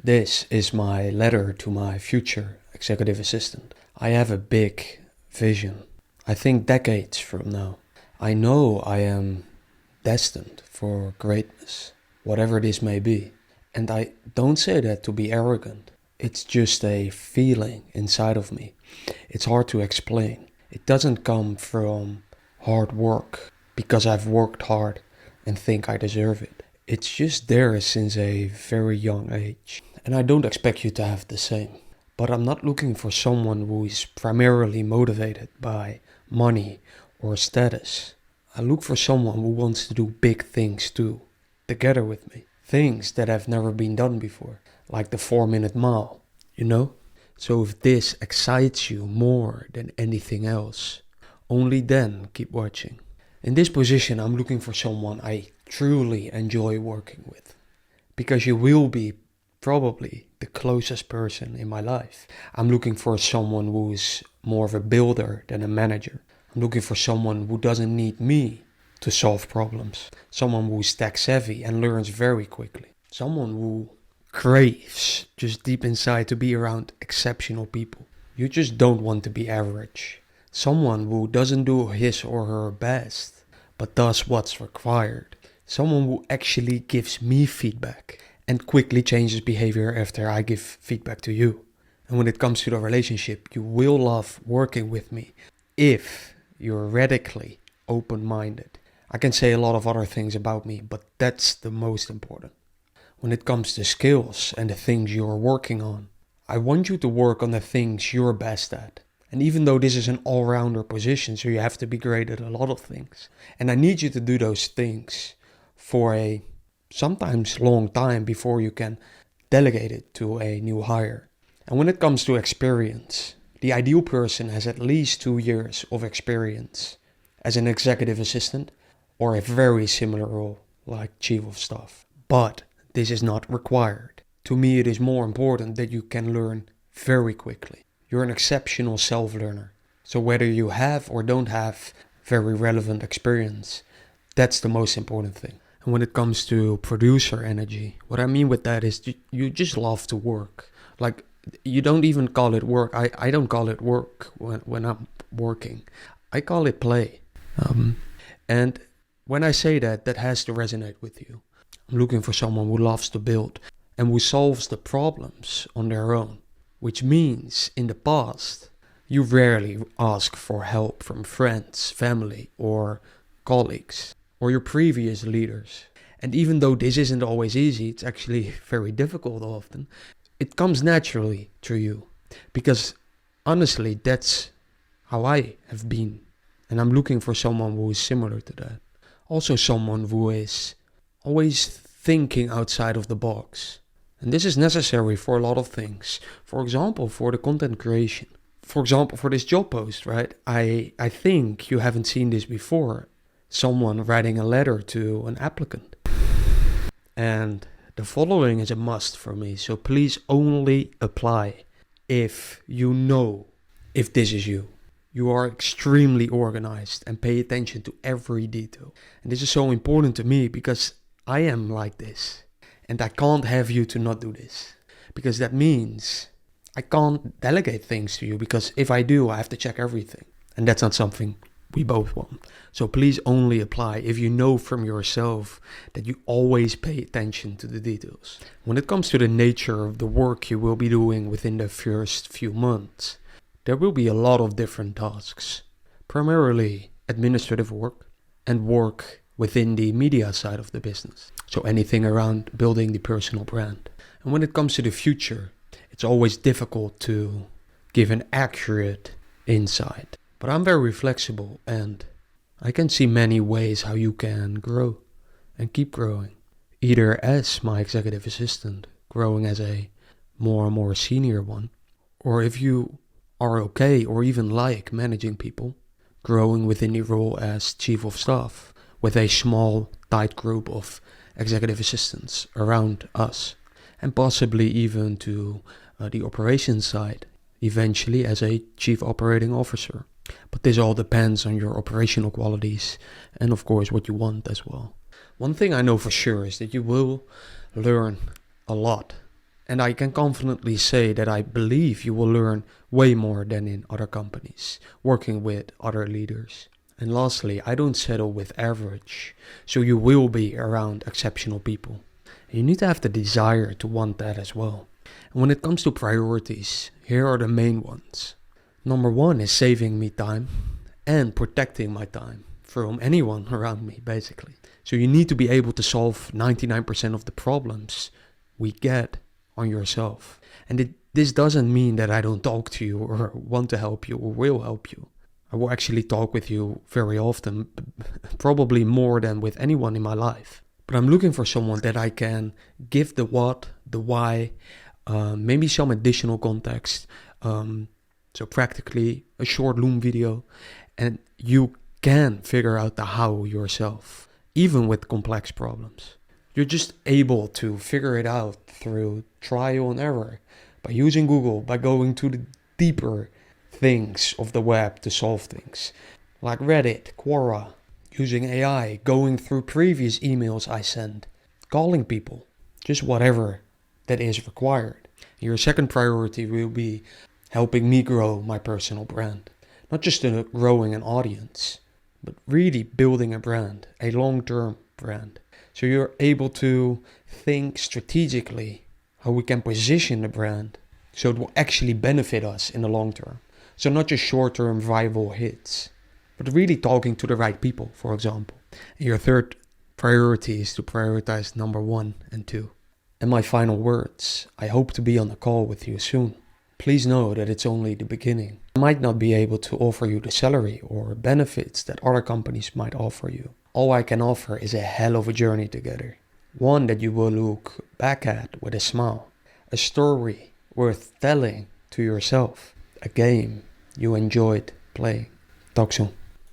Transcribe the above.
This is my letter to my future executive assistant. I have a big vision. I think decades from now. I know I am destined for greatness, whatever this may be. And I don't say that to be arrogant. It's just a feeling inside of me. It's hard to explain. It doesn't come from hard work, because I've worked hard and think I deserve it. It's just there since a very young age. And I don't expect you to have the same. But I'm not looking for someone who is primarily motivated by money or status. I look for someone who wants to do big things too, together with me. Things that have never been done before, like the 4-minute mile, you know? So if this excites you more than anything else, only then keep watching. In this position, I'm looking for someone I truly enjoy working with. Because you will be probably the closest person in my life. I'm looking for someone who is more of a builder than a manager. I'm looking for someone who doesn't need me to solve problems. Someone who is tech savvy and learns very quickly. Someone who craves just deep inside to be around exceptional people. You just don't want to be average. Someone who doesn't do his or her best, but does what's required. Someone who actually gives me feedback and quickly changes behavior after I give feedback to you. And when it comes to the relationship, you will love working with me if you're radically open-minded. I can say a lot of other things about me, but that's the most important. When it comes to skills and the things you're working on, I want you to work on the things you're best at. And even though this is an all-rounder position, so you have to be great at a lot of things. And I need you to do those things for a sometimes long time before you can delegate it to a new hire. And when it comes to experience, the ideal person has at least 2 years of experience as an executive assistant or a very similar role like chief of staff. But this is not required. To me, it is more important that you can learn very quickly. You're an exceptional self-learner. So whether you have or don't have very relevant experience, that's the most important thing. And when it comes to producer energy, what I mean with that is you just love to work. Like, you don't even call it work. I don't call it work when I'm working. I call it play. And when I say that, that has to resonate with you. I'm looking for someone who loves to build and who solves the problems on their own. Which means in the past, you rarely ask for help from friends, family, or colleagues, or your previous leaders. And even though this isn't always easy, it's actually very difficult often, it comes naturally to you. Because honestly, that's how I have been. And I'm looking for someone who is similar to that. Also someone who is always thinking outside of the box. And this is necessary for a lot of things. For example, for the content creation. For example, for this job post, right? I think you haven't seen this before. Someone writing a letter to an applicant. And the following is a must for me. So please only apply if you know if this is you. You are extremely organized and pay attention to every detail. And this is so important to me because I am like this. And I can't have you to not do this. Because that means I can't delegate things to you. Because if I do, I have to check everything. And that's not something we both want. So please only apply if you know from yourself that you always pay attention to the details. When it comes to the nature of the work you will be doing within the first few months, there will be a lot of different tasks. Primarily administrative work and work within the media side of the business. So anything around building the personal brand. And when it comes to the future, it's always difficult to give an accurate insight. But I'm very flexible and I can see many ways how you can grow and keep growing. Either as my executive assistant, growing as a more and more senior one, or if you are okay or even like managing people, growing within the role as chief of staff with a small, tight group of executive assistants around us, and possibly even to the operations side, eventually as a chief operating officer. But this all depends on your operational qualities and of course what you want as well. One thing I know for sure is that you will learn a lot And I can confidently say that I believe you will learn way more than in other companies, working with other leaders. And lastly, I don't settle with average, so you will be around exceptional people. And you need to have the desire to want that as well. And when it comes to priorities, here are the main ones. Number one is saving me time and protecting my time from anyone around me, basically. So you need to be able to solve 99% of the problems we get on yourself. And this doesn't mean that I don't talk to you or want to help you or will help you. I will actually talk with you very often, probably more than with anyone in my life. But I'm looking for someone that I can give the what, the why, maybe some additional context. So practically a short Loom video, and you can figure out the how yourself, even with complex problems. You're just able to figure it out through trial and error, by using Google, by going to the deeper things of the web to solve things, like Reddit, Quora, using AI, going through previous emails I sent, calling people, just whatever that is required. Your second priority will be helping me grow my personal brand. Not just growing an audience, but really building a brand, a long-term brand. So you're able to think strategically how we can position the brand so it will actually benefit us in the long term. So not just short-term viral hits, but really talking to the right people, for example. And your third priority is to prioritize number 1 and 2. And my final words, I hope to be on a call with you soon. Please know that it's only the beginning. I might not be able to offer you the salary or benefits that other companies might offer you. All I can offer is a hell of a journey together. One that you will look back at with a smile. A story worth telling to yourself. A game you enjoyed playing. Talk soon.